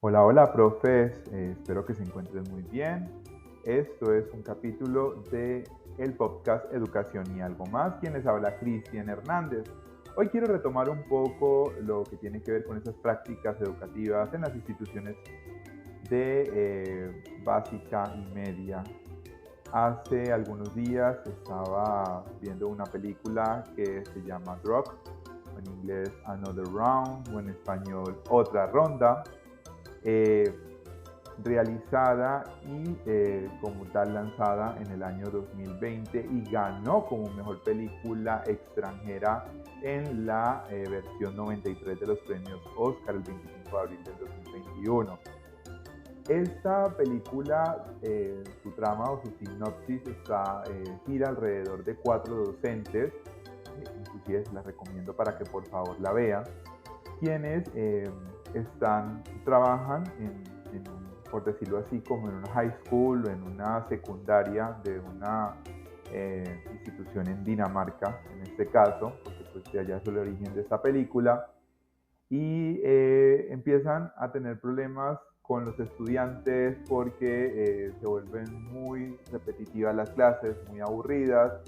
Hola, hola, profes. Espero que se encuentren muy bien. Esto es un capítulo de el podcast Educación y algo más. Quien les habla, Cristian Hernández. Hoy quiero retomar un poco lo que tiene que ver con esas prácticas educativas en las instituciones de básica y media. Hace algunos días estaba viendo una película que se llama Drop, en inglés Another Round, o en español Otra Ronda. Eh, Realizada y como tal lanzada en el año 2020 y ganó como mejor película extranjera en la versión 93 de los premios Oscar el 25 de abril del 2021. Esta película, su trama o su sinopsis gira alrededor de cuatro docentes, inclusive se las recomiendo para que por favor la vean, quienes trabajan por decirlo así, como en una high school o en una secundaria de una institución en Dinamarca, en este caso, porque pues de allá es el origen de esta película, y empiezan a tener problemas con los estudiantes porque se vuelven muy repetitivas las clases, muy aburridas,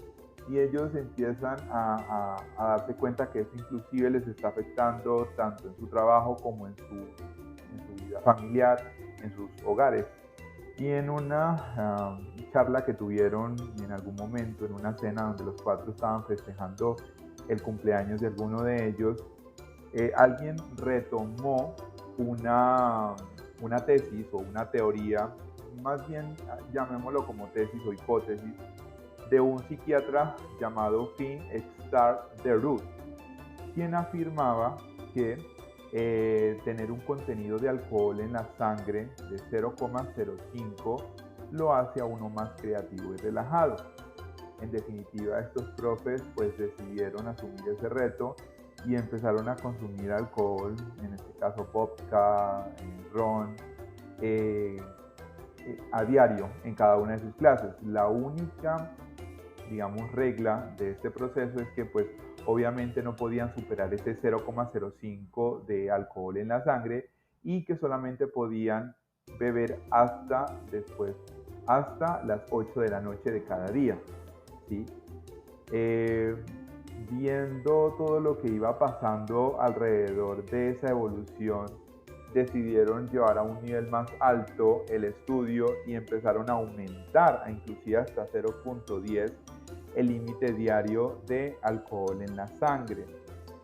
y ellos empiezan a darse cuenta que eso inclusive les está afectando tanto en su trabajo como en su vida familiar, en sus hogares. Y en una charla que tuvieron en algún momento, en una cena donde los cuatro estaban festejando el cumpleaños de alguno de ellos, alguien retomó una, una tesis o una teoría, más bien llamémoslo como tesis o hipótesis, de un psiquiatra llamado Finn Starr de Root, quien afirmaba que tener un contenido de alcohol en la sangre de 0,05 lo hace a uno más creativo y relajado. En definitiva, estos profes pues decidieron asumir ese reto y empezaron a consumir alcohol, en este caso vodka, ron, eh, a diario en cada una de sus clases. La única, digamos, regla de este proceso es que pues obviamente no podían superar ese 0,05 de alcohol en la sangre y que solamente podían beber hasta las 8 de la noche de cada día, ¿sí? Eh, Viendo todo lo que iba pasando alrededor de esa evolución, decidieron llevar a un nivel más alto el estudio y empezaron a aumentar a inclusive hasta 0,10 el límite diario de alcohol en la sangre,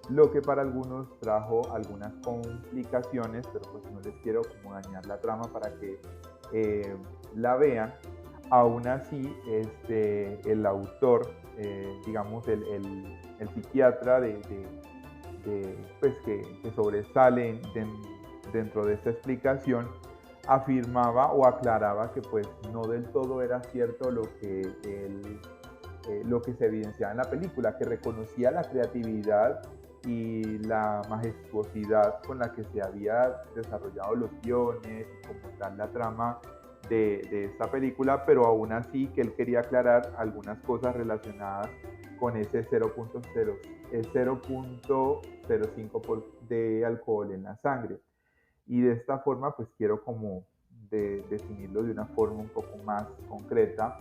lo que para algunos trajo algunas complicaciones, pero pues no les quiero como dañar la trama para que eh, la vean. Aún así, el autor, digamos, el psiquiatra pues que sobresale dentro de esta explicación, afirmaba o aclaraba que pues no del todo era cierto lo que se evidenciaba en la película, que reconocía la creatividad y la majestuosidad con la que se había desarrollado los guiones y como tal la trama de esta película, pero aún así que él quería aclarar algunas cosas relacionadas con ese 0,05 de alcohol en la sangre. Y de esta forma pues quiero como definirlo de una forma un poco más concreta.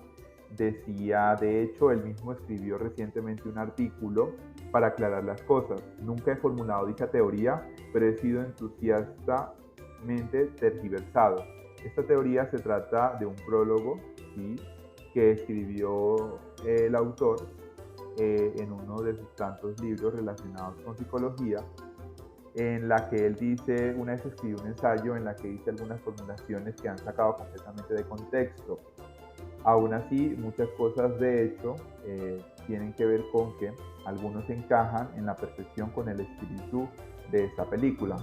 Decía, de hecho, él mismo escribió recientemente un artículo para aclarar las cosas. Nunca he formulado dicha teoría, pero he sido entusiastamente tergiversado. Esta teoría se trata de un prólogo, ¿sí?, que escribió el autor en uno de sus tantos libros relacionados con psicología, en la que él dice, una vez escribió un ensayo en la que dice algunas formulaciones que han sacado completamente de contexto. Aún así, muchas cosas de hecho tienen que ver con que algunos encajan en la perfección con el espíritu de esta película.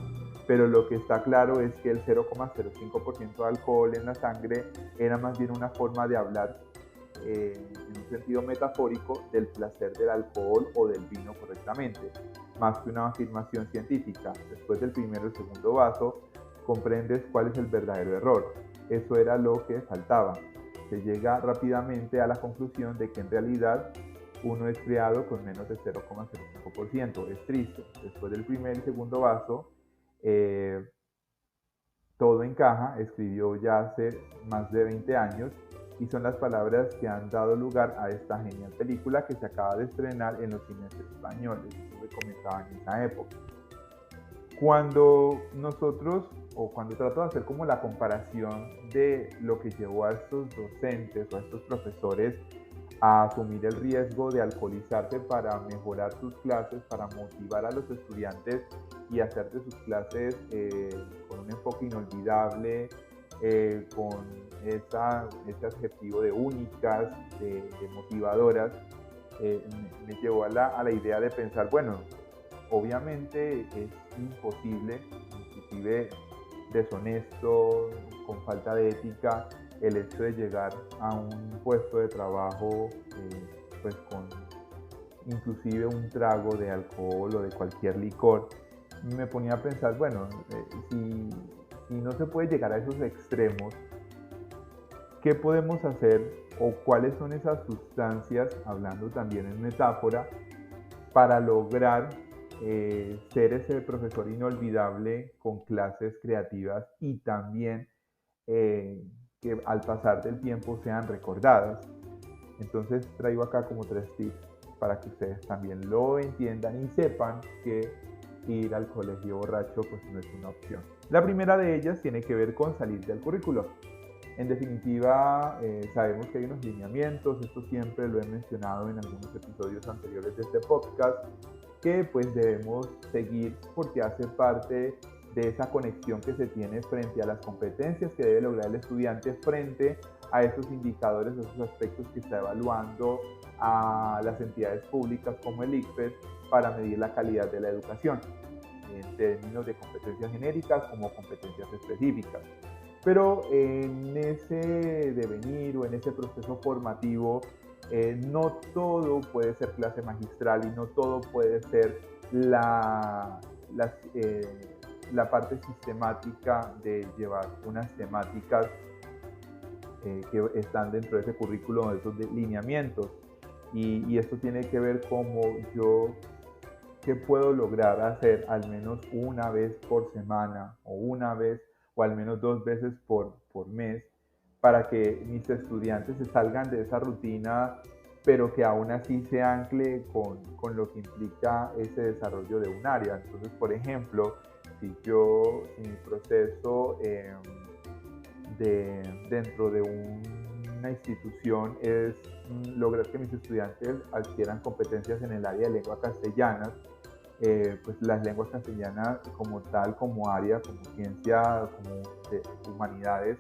Pero lo que está claro es que el 0,05% de alcohol en la sangre era más bien una forma de hablar en un sentido metafórico del placer del alcohol o del vino correctamente, más que una afirmación científica. Después del primero y segundo vaso, comprendes cuál es el verdadero error. Eso era lo que faltaba. Se llega rápidamente a la conclusión de que en realidad uno es creado con menos de 0,05%. Es triste. Después del primer y segundo vaso, eh, Todo encaja escribió ya hace más de 20 años y son las palabras que han dado lugar a esta genial película que se acaba de estrenar en los cines españoles, como comentaba en esa época. Cuando nosotros, o cuando trato de hacer como la comparación de lo que llevó a estos docentes o a estos profesores a asumir el riesgo de alcoholizarse para mejorar sus clases, para motivar a los estudiantes y hacer de sus clases con un enfoque inolvidable, con ese adjetivo de únicas, de motivadoras, me llevó a la idea de pensar, bueno, obviamente es imposible, inclusive deshonesto, con falta de ética, el hecho de llegar a un puesto de trabajo pues con inclusive un trago de alcohol o de cualquier licor. Me ponía a pensar, bueno, si no se puede llegar a esos extremos, ¿qué podemos hacer o cuáles son esas sustancias, hablando también en metáfora, para lograr ser ese profesor inolvidable con clases creativas y también que al pasar del tiempo sean recordadas? Entonces traigo acá como 3 tips para que ustedes también lo entiendan y sepan que ir al colegio borracho pues no es una opción. La primera de ellas tiene que ver con salir del currículo. En definitiva, sabemos que hay unos lineamientos, esto siempre lo he mencionado en algunos episodios anteriores de este podcast, que pues debemos seguir porque hace parte de esa conexión que se tiene frente a las competencias que debe lograr el estudiante frente a esos indicadores, a esos aspectos que está evaluando a las entidades públicas como el ICFES para medir la calidad de la educación, en términos de competencias genéricas como competencias específicas. Pero en ese devenir o en ese proceso formativo, no todo puede ser clase magistral y no todo puede ser la parte sistemática de llevar unas temáticas que están dentro de ese currículo, de esos lineamientos. Y esto tiene que ver como yo, qué puedo lograr hacer al menos una vez por semana o una vez o al menos 2 veces por mes para que mis estudiantes se salgan de esa rutina, pero que aún así se ancle con lo que implica ese desarrollo de un área. Entonces, por ejemplo, si mi proceso dentro de una institución es lograr que mis estudiantes adquieran competencias en el área de lengua castellana, pues las lenguas castellanas como tal, como área, como ciencia, como de humanidades,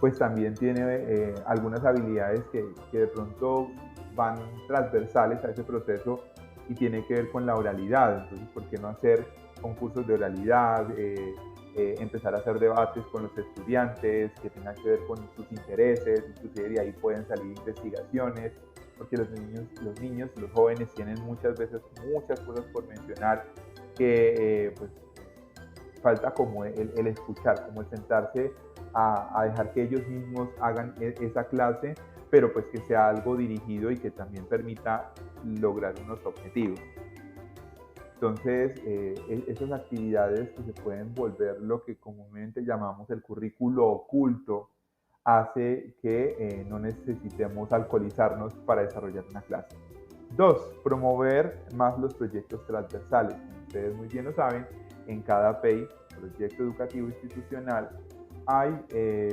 pues también tiene algunas habilidades que de pronto van transversales a ese proceso y tiene que ver con la oralidad. Entonces, ¿por qué no hacer concursos de oralidad? Empezar a hacer debates con los estudiantes que tengan que ver con sus intereses, inclusive de ahí pueden salir investigaciones, porque los niños, los jóvenes tienen muchas veces muchas cosas por mencionar que pues falta como el escuchar, como el sentarse a dejar que ellos mismos hagan esa clase, pero pues que sea algo dirigido y que también permita lograr unos objetivos. Entonces, esas actividades que se pueden volver lo que comúnmente llamamos el currículo oculto, hace que no necesitemos alcoholizarnos para desarrollar una clase. 2. Promover más los proyectos transversales. Como ustedes muy bien lo saben, en cada PEI, proyecto educativo institucional, hay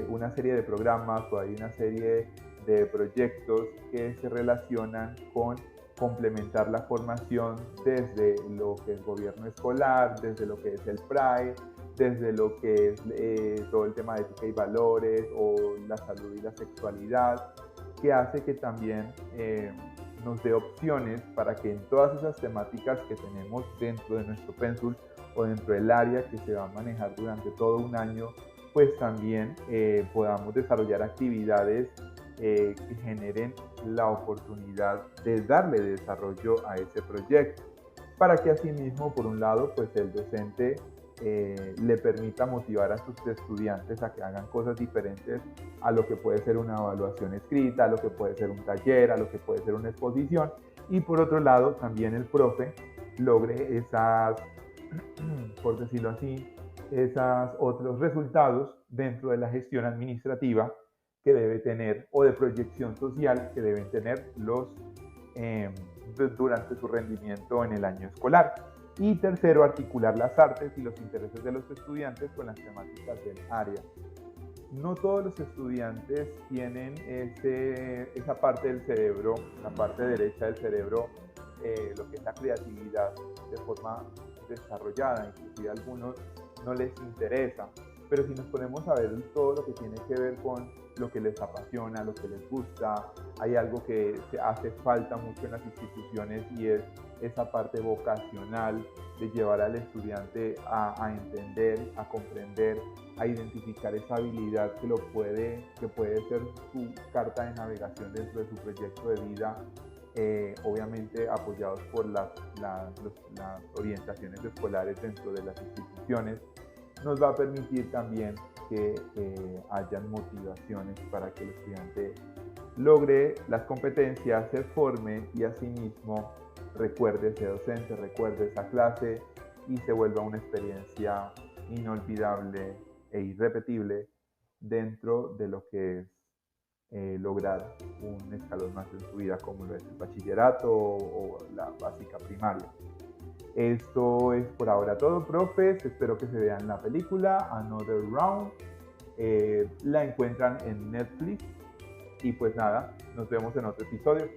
una serie de programas o hay una serie de proyectos que se relacionan con complementar la formación desde lo que es gobierno escolar, desde lo que es el PRAE, desde lo que es todo el tema de ética y valores o la salud y la sexualidad, que hace que también nos dé opciones para que en todas esas temáticas que tenemos dentro de nuestro pénsul o dentro del área que se va a manejar durante todo un año, pues también podamos desarrollar actividades que generen la oportunidad de darle desarrollo a ese proyecto, para que asimismo, por un lado, pues el docente le permita motivar a sus estudiantes a que hagan cosas diferentes a lo que puede ser una evaluación escrita, a lo que puede ser un taller, a lo que puede ser una exposición, y por otro lado también el profe logre esas, por decirlo así, esos otros resultados dentro de la gestión administrativa que debe tener o de proyección social que deben tener los durante su rendimiento en el año escolar. Y tercero, articular las artes y los intereses de los estudiantes con las temáticas del área. No todos los estudiantes tienen esa parte del cerebro, la parte derecha del cerebro, lo que es la creatividad, de forma desarrollada. Inclusive a algunos no les interesa. Pero si nos ponemos a ver todo lo que tiene que ver con lo que les apasiona, lo que les gusta, hay algo que hace falta mucho en las instituciones y es esa parte vocacional de llevar al estudiante a entender, a comprender, a identificar esa habilidad que puede ser su carta de navegación dentro de su proyecto de vida, obviamente apoyados por las orientaciones escolares dentro de las instituciones. Nos va a permitir también que hayan motivaciones para que el estudiante logre las competencias, se forme y asimismo recuerde ese docente, recuerde esa clase y se vuelva una experiencia inolvidable e irrepetible dentro de lo que es lograr un escalón más en su vida como lo es el bachillerato o la básica primaria. Esto es por ahora todo, profes. Espero que se vean la película Another Round. La encuentran en Netflix. Y pues nada, nos vemos en otro episodio.